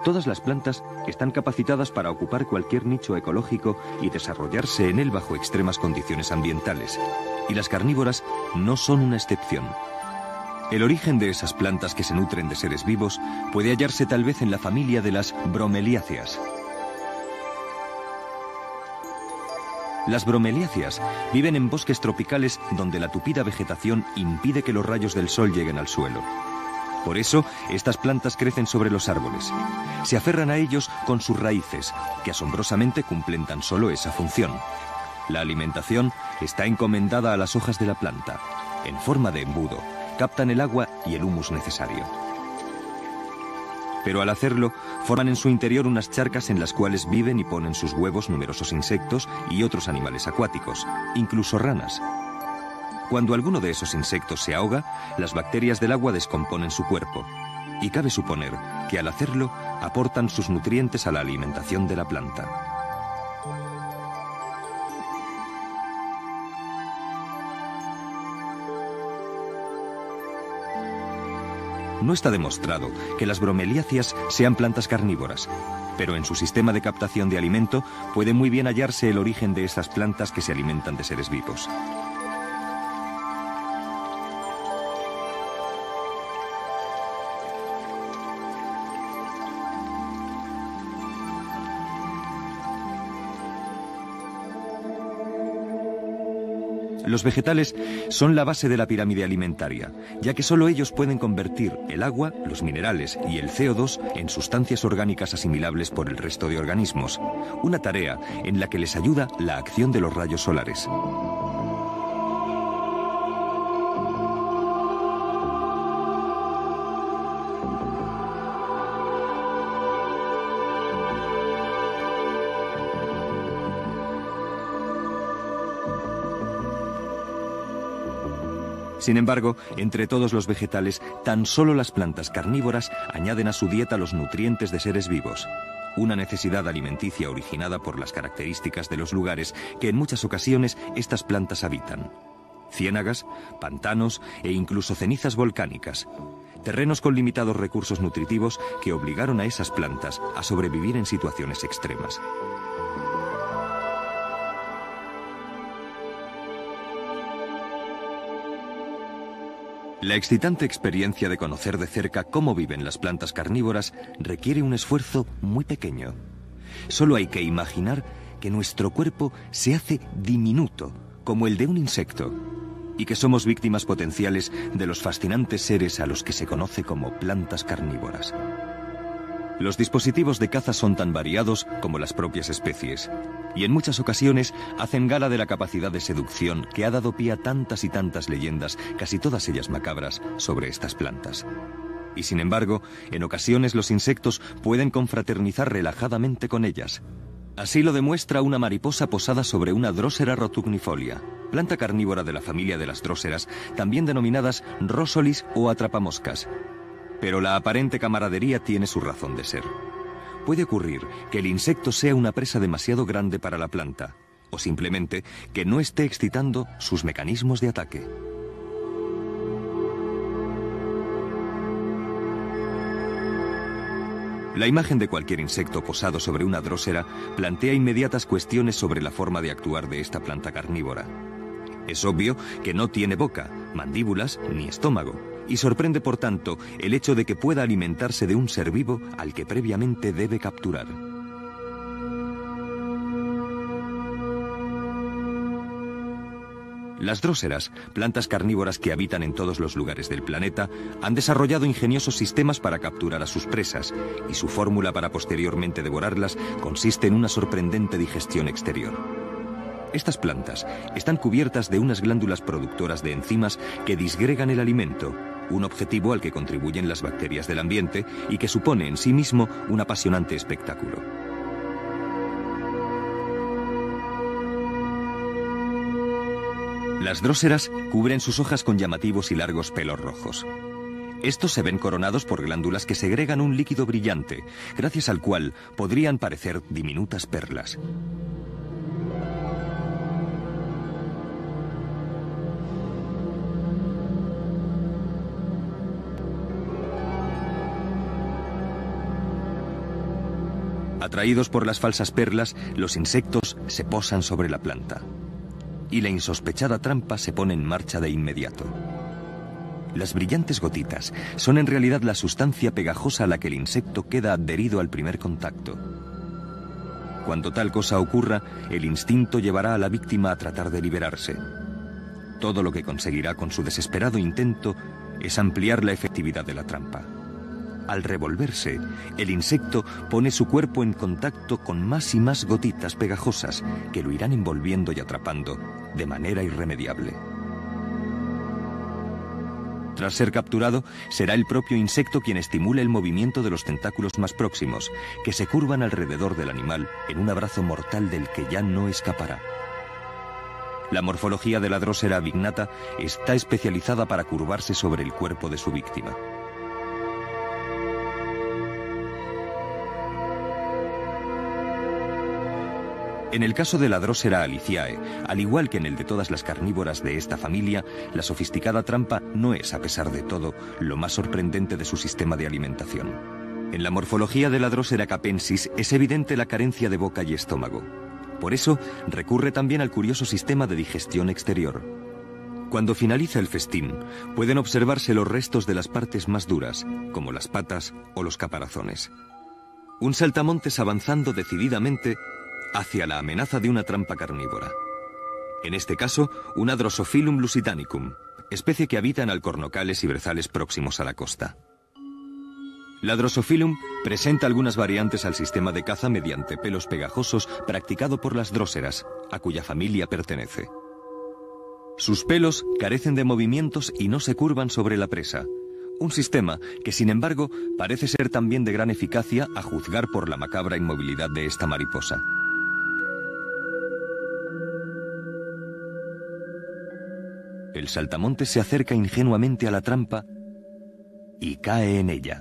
Todas las plantas están capacitadas para ocupar cualquier nicho ecológico y desarrollarse en él bajo extremas condiciones ambientales, y las carnívoras no son una excepción. El origen de esas plantas que se nutren de seres vivos puede hallarse tal vez en la familia de las bromeliáceas. Las bromeliáceas viven en bosques tropicales donde la tupida vegetación impide que los rayos del sol lleguen al suelo. Por eso, estas plantas crecen sobre los árboles. Se aferran a ellos con sus raíces, que asombrosamente cumplen tan solo esa función. La alimentación está encomendada a las hojas de la planta. En forma de embudo, captan el agua y el humus necesario. Pero al hacerlo, forman en su interior unas charcas en las cuales viven y ponen sus huevos numerosos insectos y otros animales acuáticos, incluso ranas. Cuando alguno de esos insectos se ahoga, las bacterias del agua descomponen su cuerpo, y cabe suponer que al hacerlo aportan sus nutrientes a la alimentación de la planta. No está demostrado que las bromeliáceas sean plantas carnívoras, pero en su sistema de captación de alimento puede muy bien hallarse el origen de estas plantas que se alimentan de seres vivos. Los vegetales son la base de la pirámide alimentaria, ya que solo ellos pueden convertir el agua, los minerales y el CO2 en sustancias orgánicas asimilables por el resto de organismos, una tarea en la que les ayuda la acción de los rayos solares. Sin embargo, entre todos los vegetales, tan solo las plantas carnívoras añaden a su dieta los nutrientes de seres vivos, una necesidad alimenticia originada por las características de los lugares que en muchas ocasiones estas plantas habitan. Ciénagas, pantanos e incluso cenizas volcánicas. Terrenos con limitados recursos nutritivos que obligaron a esas plantas a sobrevivir en situaciones extremas. La excitante experiencia de conocer de cerca cómo viven las plantas carnívoras requiere un esfuerzo muy pequeño. Solo hay que imaginar que nuestro cuerpo se hace diminuto, como el de un insecto, y que somos víctimas potenciales de los fascinantes seres a los que se conoce como plantas carnívoras. Los dispositivos de caza son tan variados como las propias especies, y en muchas ocasiones hacen gala de la capacidad de seducción que ha dado pie a tantas y tantas leyendas, casi todas ellas macabras, sobre estas plantas. Y sin embargo, en ocasiones los insectos pueden confraternizar relajadamente con ellas. Así lo demuestra una mariposa posada sobre una Drosera rotugnifolia, planta carnívora de la familia de las dróseras, también denominadas rosolis o atrapamoscas. Pero la aparente camaradería tiene su razón de ser. Puede ocurrir que el insecto sea una presa demasiado grande para la planta, o simplemente que no esté excitando sus mecanismos de ataque. La imagen de cualquier insecto posado sobre una drósera plantea inmediatas cuestiones sobre la forma de actuar de esta planta carnívora. Es obvio que no tiene boca, mandíbulas ni estómago, y sorprende por tanto el hecho de que pueda alimentarse de un ser vivo al que previamente debe capturar. Las dróseras, plantas carnívoras que habitan en todos los lugares del planeta, han desarrollado ingeniosos sistemas para capturar a sus presas, y su fórmula para posteriormente devorarlas consiste en una sorprendente digestión exterior. Estas plantas están cubiertas de unas glándulas productoras de enzimas que disgregan el alimento, un objetivo al que contribuyen las bacterias del ambiente y que supone en sí mismo un apasionante espectáculo. Las dróseras cubren sus hojas con llamativos y largos pelos rojos. Estos se ven coronados por glándulas que segregan un líquido brillante, gracias al cual podrían parecer diminutas perlas. Atraídos por las falsas perlas, los insectos se posan sobre la planta. Y la insospechada trampa se pone en marcha de inmediato. Las brillantes gotitas son en realidad la sustancia pegajosa a la que el insecto queda adherido al primer contacto. Cuando tal cosa ocurra, el instinto llevará a la víctima a tratar de liberarse. Todo lo que conseguirá con su desesperado intento es ampliar la efectividad de la trampa. Al revolverse, el insecto pone su cuerpo en contacto con más y más gotitas pegajosas que lo irán envolviendo y atrapando de manera irremediable. Tras ser capturado, será el propio insecto quien estimule el movimiento de los tentáculos más próximos, que se curvan alrededor del animal en un abrazo mortal del que ya no escapará. La morfología de la Drosera avignata está especializada para curvarse sobre el cuerpo de su víctima. En el caso de la Drosera aliciae, al igual que en el de todas las carnívoras de esta familia, la sofisticada trampa no es, a pesar de todo, lo más sorprendente de su sistema de alimentación. En la morfología de la Drosera capensis es evidente la carencia de boca y estómago. Por eso, recurre también al curioso sistema de digestión exterior. Cuando finaliza el festín, pueden observarse los restos de las partes más duras, como las patas o los caparazones. Un saltamontes avanzando decididamente hacia la amenaza de una trampa carnívora. En este caso, una Drosophilum lusitanicum, especie que habita en alcornocales y brezales próximos a la costa. La Drosophilum presenta algunas variantes al sistema de caza mediante pelos pegajosos practicado por las dróseras, a cuya familia pertenece. Sus pelos carecen de movimientos y no se curvan sobre la presa, un sistema que, sin embargo, parece ser también de gran eficacia a juzgar por la macabra inmovilidad de esta mariposa. El saltamontes se acerca ingenuamente a la trampa y cae en ella.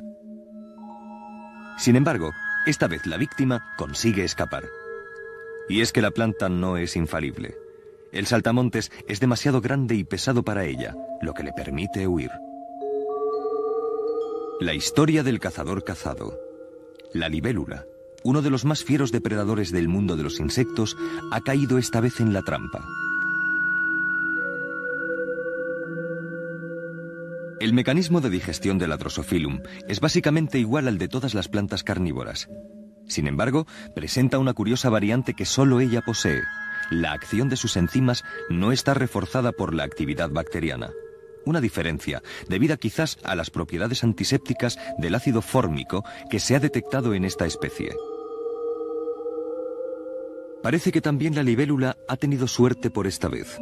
Sin embargo, esta vez la víctima consigue escapar. Y es que la planta no es infalible. El saltamontes es demasiado grande y pesado para ella, lo que le permite huir. La historia del cazador cazado. La libélula, uno de los más fieros depredadores del mundo de los insectos, ha caído esta vez en la trampa. El mecanismo de digestión de la Drosophilum es básicamente igual al de todas las plantas carnívoras. Sin embargo, presenta una curiosa variante que solo ella posee. La acción de sus enzimas no está reforzada por la actividad bacteriana. Una diferencia debida quizás a las propiedades antisépticas del ácido fórmico que se ha detectado en esta especie. Parece que también la libélula ha tenido suerte por esta vez.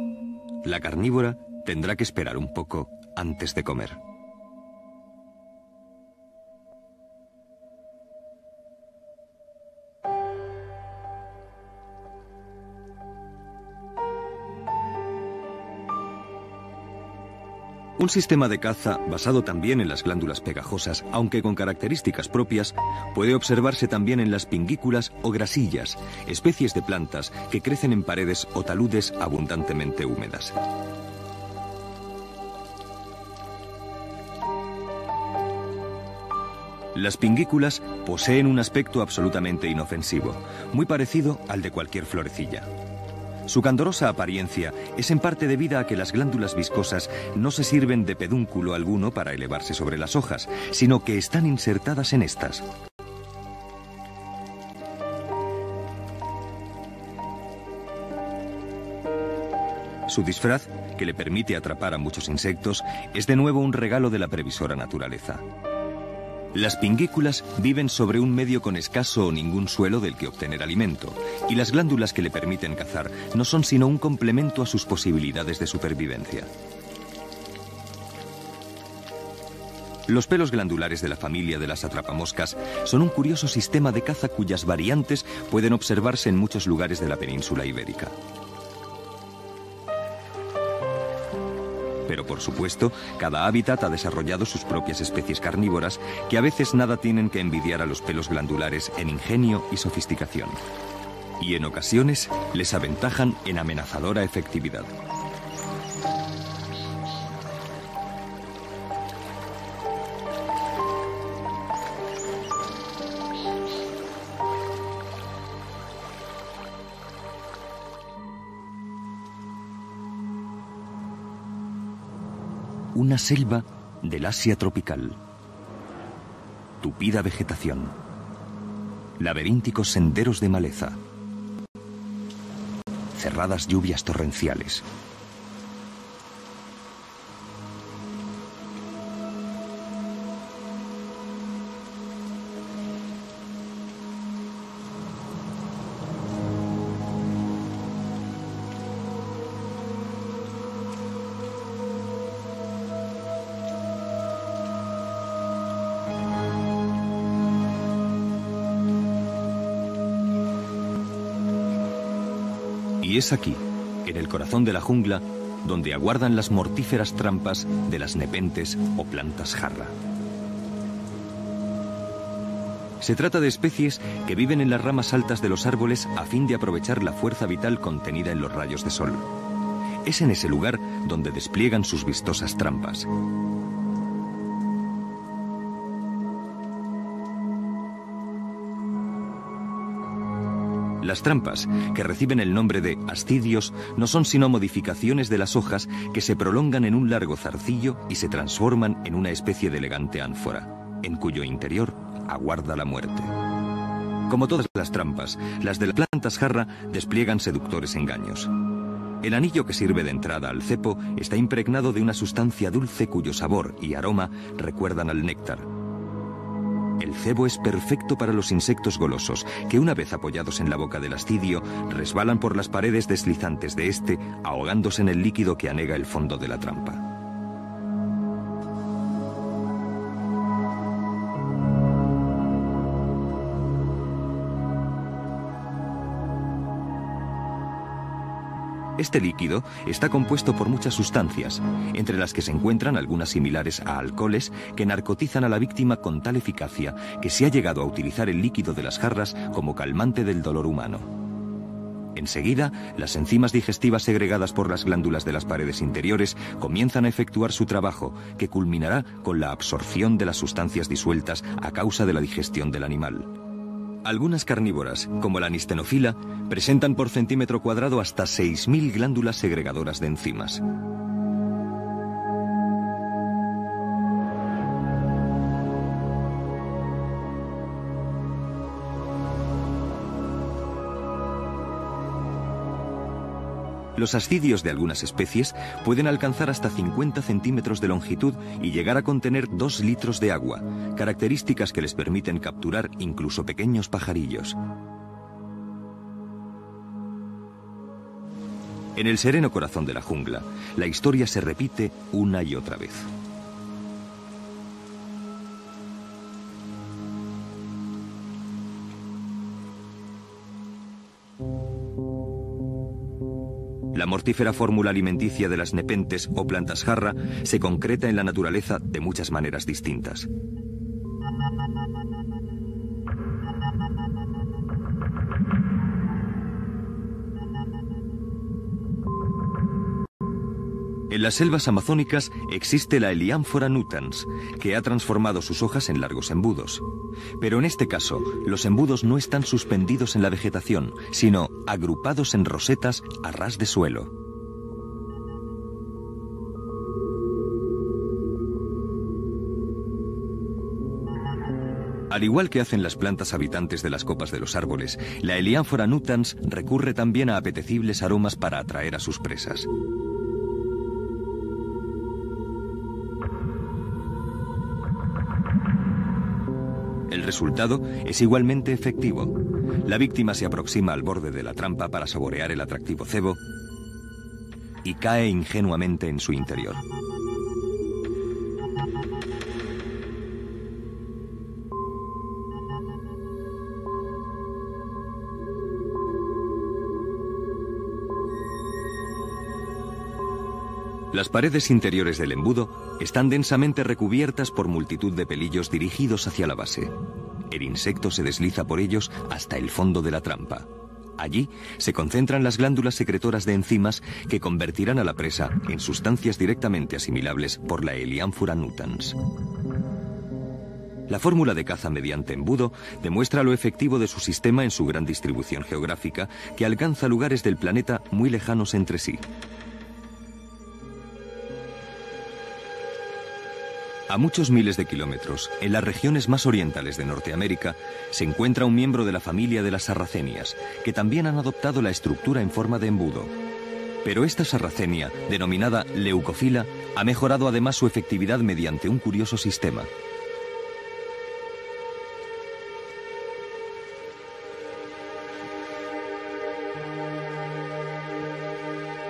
La carnívora tendrá que esperar un poco antes de comer. Un sistema de caza basado también en las glándulas pegajosas, aunque con características propias, puede observarse también en las pingículas o grasillas, especies de plantas que crecen en paredes o taludes abundantemente húmedas. Las pingículas poseen un aspecto absolutamente inofensivo, muy parecido al de cualquier florecilla. Su candorosa apariencia es en parte debida a que las glándulas viscosas no se sirven de pedúnculo alguno para elevarse sobre las hojas, sino que están insertadas en estas. Su disfraz, que le permite atrapar a muchos insectos, es de nuevo un regalo de la previsora naturaleza. Las pingículas viven sobre un medio con escaso o ningún suelo del que obtener alimento, y las glándulas que le permiten cazar no son sino un complemento a sus posibilidades de supervivencia. Los pelos glandulares de la familia de las atrapamoscas son un curioso sistema de caza cuyas variantes pueden observarse en muchos lugares de la península ibérica. Pero por supuesto, cada hábitat ha desarrollado sus propias especies carnívoras que a veces nada tienen que envidiar a los pelos glandulares en ingenio y sofisticación. Y en ocasiones les aventajan en amenazadora efectividad. una selva del Asia tropical. Tupida vegetación. Laberínticos senderos de maleza. Cerradas lluvias torrenciales. Y es aquí, en el corazón de la jungla, donde aguardan las mortíferas trampas de las nepentes o plantas jarra. Se trata de especies que viven en las ramas altas de los árboles a fin de aprovechar la fuerza vital contenida en los rayos de sol. Es en ese lugar donde despliegan sus vistosas trampas. Las trampas, que reciben el nombre de ascidios, no son sino modificaciones de las hojas que se prolongan en un largo zarcillo y se transforman en una especie de elegante ánfora, en cuyo interior aguarda la muerte. Como todas las trampas, las de las plantas jarra despliegan seductores engaños. El anillo que sirve de entrada al cepo está impregnado de una sustancia dulce cuyo sabor y aroma recuerdan al néctar. El cebo es perfecto para los insectos golosos, que una vez apoyados en la boca del ascidio, resbalan por las paredes deslizantes de este, ahogándose en el líquido que anega el fondo de la trampa. Este líquido está compuesto por muchas sustancias, entre las que se encuentran algunas similares a alcoholes que narcotizan a la víctima con tal eficacia que se ha llegado a utilizar el líquido de las jarras como calmante del dolor humano. Enseguida, las enzimas digestivas segregadas por las glándulas de las paredes interiores comienzan a efectuar su trabajo, que culminará con la absorción de las sustancias disueltas a causa de la digestión del animal. Algunas carnívoras, como la nistenofila, presentan por centímetro cuadrado hasta 6.000 glándulas segregadoras de enzimas. Los ascidios de algunas especies pueden alcanzar hasta 50 centímetros de longitud y llegar a contener 2 litros de agua, características que les permiten capturar incluso pequeños pajarillos. En el sereno corazón de la jungla, la historia se repite una y otra vez. La mortífera fórmula alimenticia de las nepentes o plantas jarra se concreta en la naturaleza de muchas maneras distintas. En las selvas amazónicas existe la Helianthera nutans, que ha transformado sus hojas en largos embudos. Pero en este caso, los embudos no están suspendidos en la vegetación, sino agrupados en rosetas a ras de suelo. Al igual que hacen las plantas habitantes de las copas de los árboles, la Helianthera nutans recurre también a apetecibles aromas para atraer a sus presas. El resultado es igualmente efectivo. La víctima se aproxima al borde de la trampa para saborear el atractivo cebo y cae ingenuamente en su interior. Las paredes interiores del embudo están densamente recubiertas por multitud de pelillos dirigidos hacia la base. El insecto se desliza por ellos hasta el fondo de la trampa. Allí se concentran las glándulas secretoras de enzimas que convertirán a la presa en sustancias directamente asimilables por la Helianthera nutans. La fórmula de caza mediante embudo demuestra lo efectivo de su sistema en su gran distribución geográfica, que alcanza lugares del planeta muy lejanos entre sí. A muchos miles de kilómetros, en las regiones más orientales de Norteamérica, se encuentra un miembro de la familia de las sarracenias, que también han adoptado la estructura en forma de embudo. Pero esta sarracenia, denominada leucofila, ha mejorado además su efectividad mediante un curioso sistema.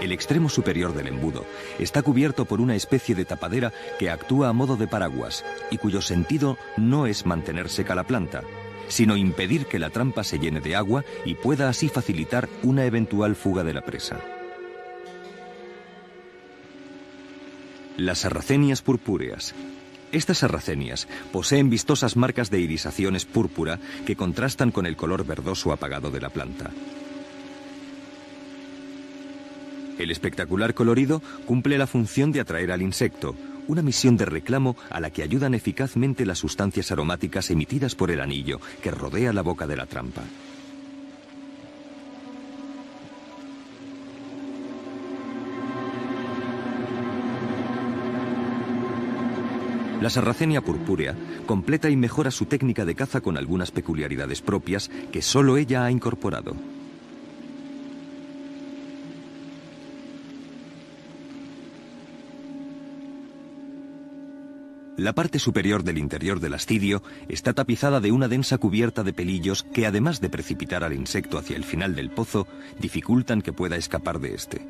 El extremo superior del embudo está cubierto por una especie de tapadera que actúa a modo de paraguas y cuyo sentido no es mantener seca la planta, sino impedir que la trampa se llene de agua y pueda así facilitar una eventual fuga de la presa. Las sarracenias purpúreas. Estas sarracenias poseen vistosas marcas de irisaciones púrpura que contrastan con el color verdoso apagado de la planta. El espectacular colorido cumple la función de atraer al insecto, una misión de reclamo a la que ayudan eficazmente las sustancias aromáticas emitidas por el anillo que rodea la boca de la trampa. La sarracenia purpúrea completa y mejora su técnica de caza con algunas peculiaridades propias que solo ella ha incorporado. La parte superior del interior del ascidio está tapizada de una densa cubierta de pelillos que, además de precipitar al insecto hacia el final del pozo, dificultan que pueda escapar de este.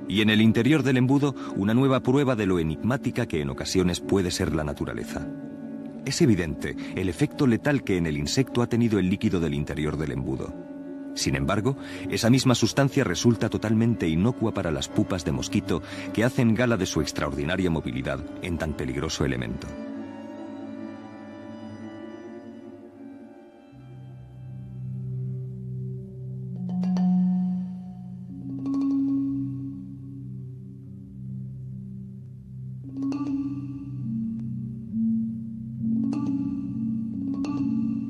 Y en el interior del embudo, una nueva prueba de lo enigmática que en ocasiones puede ser la naturaleza. Es evidente el efecto letal que en el insecto ha tenido el líquido del interior del embudo. Sin embargo, esa misma sustancia resulta totalmente inocua para las pupas de mosquito que hacen gala de su extraordinaria movilidad en tan peligroso elemento.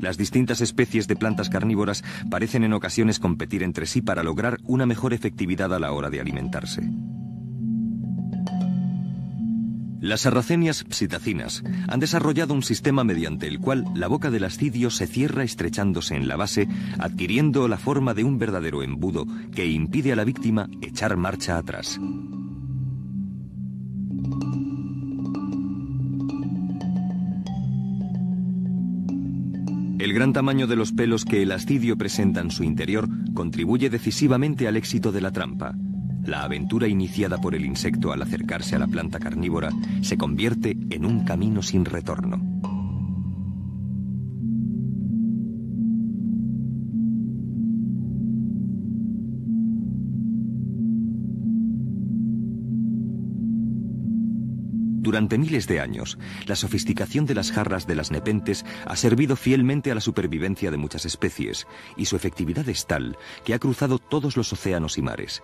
Las distintas especies de plantas carnívoras parecen en ocasiones competir entre sí para lograr una mejor efectividad a la hora de alimentarse. Las sarracenias psitacinas han desarrollado un sistema mediante el cual la boca del ascidio se cierra estrechándose en la base, adquiriendo la forma de un verdadero embudo que impide a la víctima echar marcha atrás. El gran tamaño de los pelos que el ascidio presenta en su interior contribuye decisivamente al éxito de la trampa. La aventura iniciada por el insecto al acercarse a la planta carnívora se convierte en un camino sin retorno. Durante miles de años, la sofisticación de las jarras de las nepentes ha servido fielmente a la supervivencia de muchas especies, y su efectividad es tal que ha cruzado todos los océanos y mares.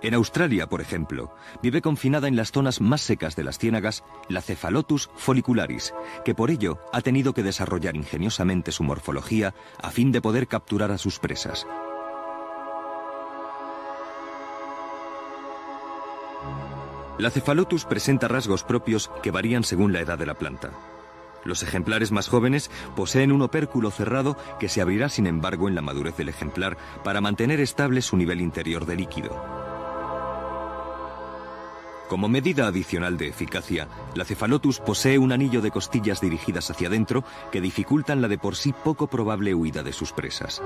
En Australia, por ejemplo, vive confinada en las zonas más secas de las ciénagas la Cephalotus follicularis, que por ello ha tenido que desarrollar ingeniosamente su morfología a fin de poder capturar a sus presas. La Cephalotus presenta rasgos propios que varían según la edad de la planta. Los ejemplares más jóvenes poseen un opérculo cerrado que se abrirá sin embargo en la madurez del ejemplar para mantener estable su nivel interior de líquido. Como medida adicional de eficacia, la Cephalotus posee un anillo de costillas dirigidas hacia adentro que dificultan la de por sí poco probable huida de sus presas.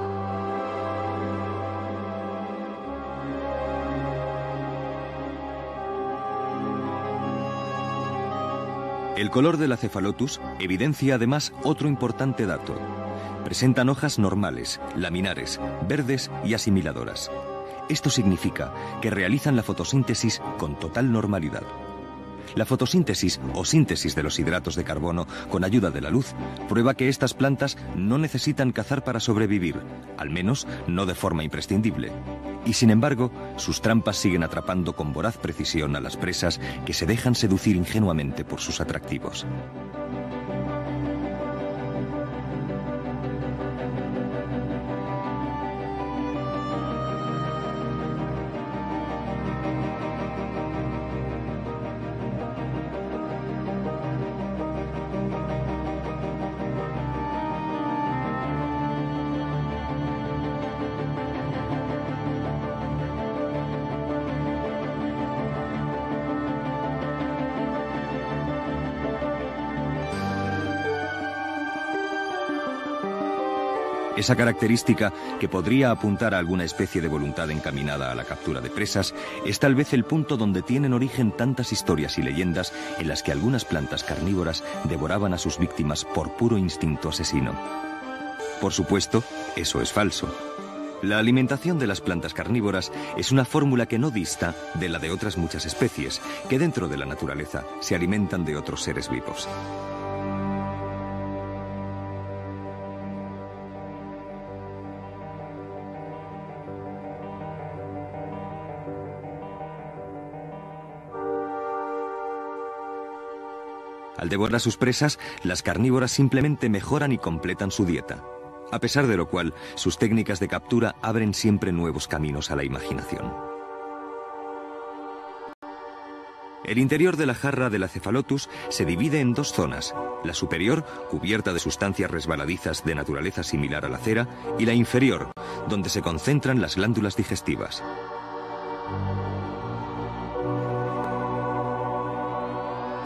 El color de la Cephalotus evidencia además otro importante dato. Presentan hojas normales, laminares, verdes y asimiladoras. Esto significa que realizan la fotosíntesis con total normalidad. La fotosíntesis o síntesis de los hidratos de carbono con ayuda de la luz prueba que estas plantas no necesitan cazar para sobrevivir, al menos no de forma imprescindible. Y sin embargo, sus trampas siguen atrapando con voraz precisión a las presas que se dejan seducir ingenuamente por sus atractivos. Esa característica, que podría apuntar a alguna especie de voluntad encaminada a la captura de presas, es tal vez el punto donde tienen origen tantas historias y leyendas en las que algunas plantas carnívoras devoraban a sus víctimas por puro instinto asesino. Por supuesto, eso es falso. La alimentación de las plantas carnívoras es una fórmula que no dista de la de otras muchas especies, que dentro de la naturaleza se alimentan de otros seres vivos. Al devorar a sus presas, las carnívoras simplemente mejoran y completan su dieta, a pesar de lo cual sus técnicas de captura abren siempre nuevos caminos a la imaginación. El interior de la jarra de la Cephalotus se divide en dos zonas, la superior, cubierta de sustancias resbaladizas de naturaleza similar a la cera, y la inferior, donde se concentran las glándulas digestivas.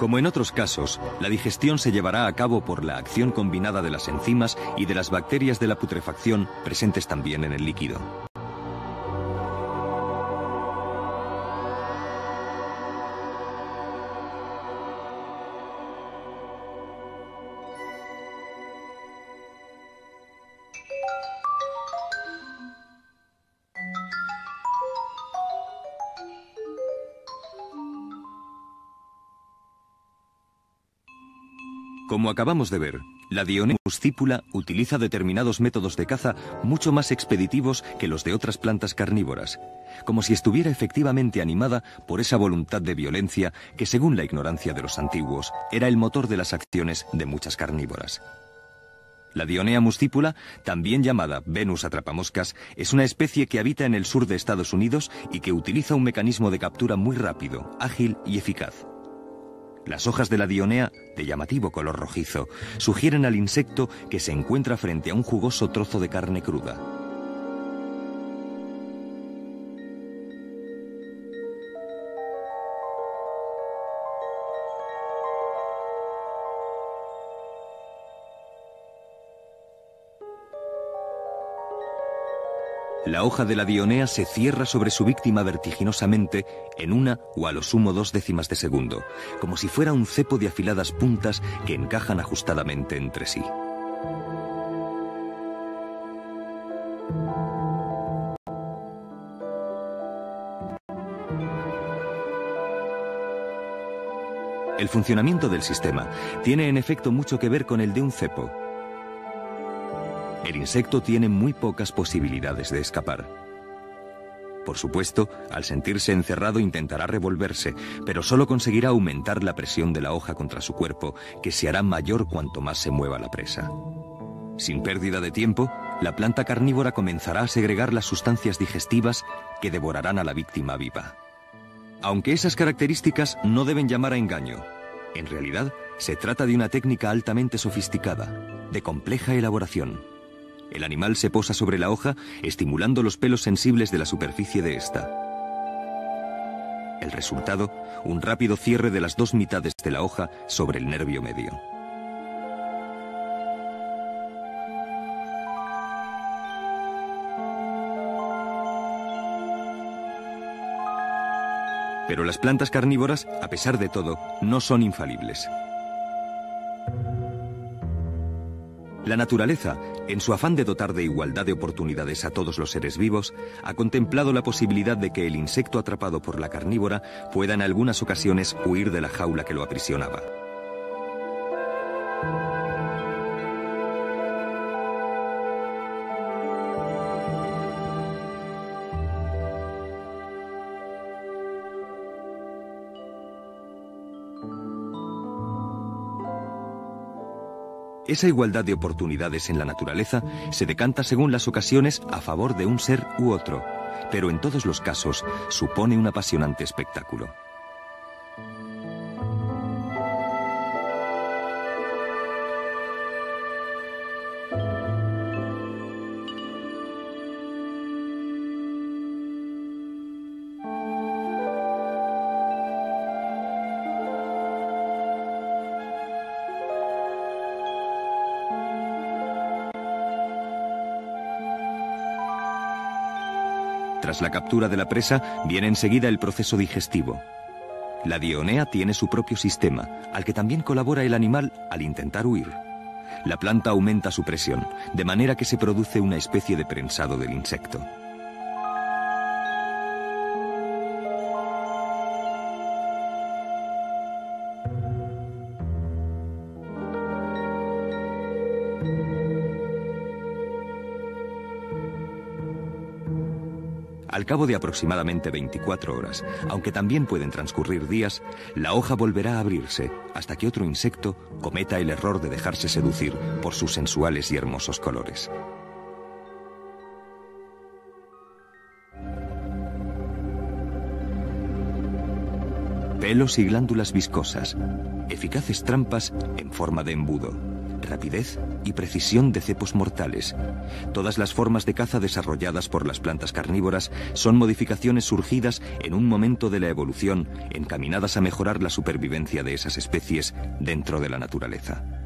Como en otros casos, la digestión se llevará a cabo por la acción combinada de las enzimas y de las bacterias de la putrefacción presentes también en el líquido. Como acabamos de ver, la Dionea muscipula utiliza determinados métodos de caza mucho más expeditivos que los de otras plantas carnívoras, como si estuviera efectivamente animada por esa voluntad de violencia que, según la ignorancia de los antiguos, era el motor de las acciones de muchas carnívoras. La Dionea muscipula, también llamada Venus atrapamoscas, es una especie que habita en el sur de Estados Unidos y que utiliza un mecanismo de captura muy rápido, ágil y eficaz. Las hojas de la Dionea, de llamativo color rojizo, sugieren al insecto que se encuentra frente a un jugoso trozo de carne cruda. La hoja de la Dionea se cierra sobre su víctima vertiginosamente en 1 o a lo sumo 2 décimas de segundo, como si fuera un cepo de afiladas puntas que encajan ajustadamente entre sí. El funcionamiento del sistema tiene en efecto mucho que ver con el de un cepo. El insecto tiene muy pocas posibilidades de escapar. Por supuesto, al sentirse encerrado intentará revolverse, pero solo conseguirá aumentar la presión de la hoja contra su cuerpo, que se hará mayor cuanto más se mueva la presa. Sin pérdida de tiempo, la planta carnívora comenzará a segregar las sustancias digestivas que devorarán a la víctima viva. Aunque esas características no deben llamar a engaño, en realidad se trata de una técnica altamente sofisticada, de compleja elaboración. El animal se posa sobre la hoja, estimulando los pelos sensibles de la superficie de esta. El resultado, un rápido cierre de las dos mitades de la hoja sobre el nervio medio. Pero las plantas carnívoras, a pesar de todo, no son infalibles. La naturaleza, en su afán de dotar de igualdad de oportunidades a todos los seres vivos, ha contemplado la posibilidad de que el insecto atrapado por la carnívora pueda en algunas ocasiones huir de la jaula que lo aprisionaba. Esa igualdad de oportunidades en la naturaleza se decanta según las ocasiones a favor de un ser u otro, pero en todos los casos supone un apasionante espectáculo. Tras la captura de la presa, viene enseguida el proceso digestivo. La dionea tiene su propio sistema, al que también colabora el animal al intentar huir. La planta aumenta su presión, de manera que se produce una especie de prensado del insecto. Al cabo de aproximadamente 24 horas, aunque también pueden transcurrir días, la hoja volverá a abrirse hasta que otro insecto cometa el error de dejarse seducir por sus sensuales y hermosos colores. Pelos y glándulas viscosas, eficaces trampas en forma de embudo, rapidez y precisión de cepos mortales. Todas las formas de caza desarrolladas por las plantas carnívoras son modificaciones surgidas en un momento de la evolución encaminadas a mejorar la supervivencia de esas especies dentro de la naturaleza.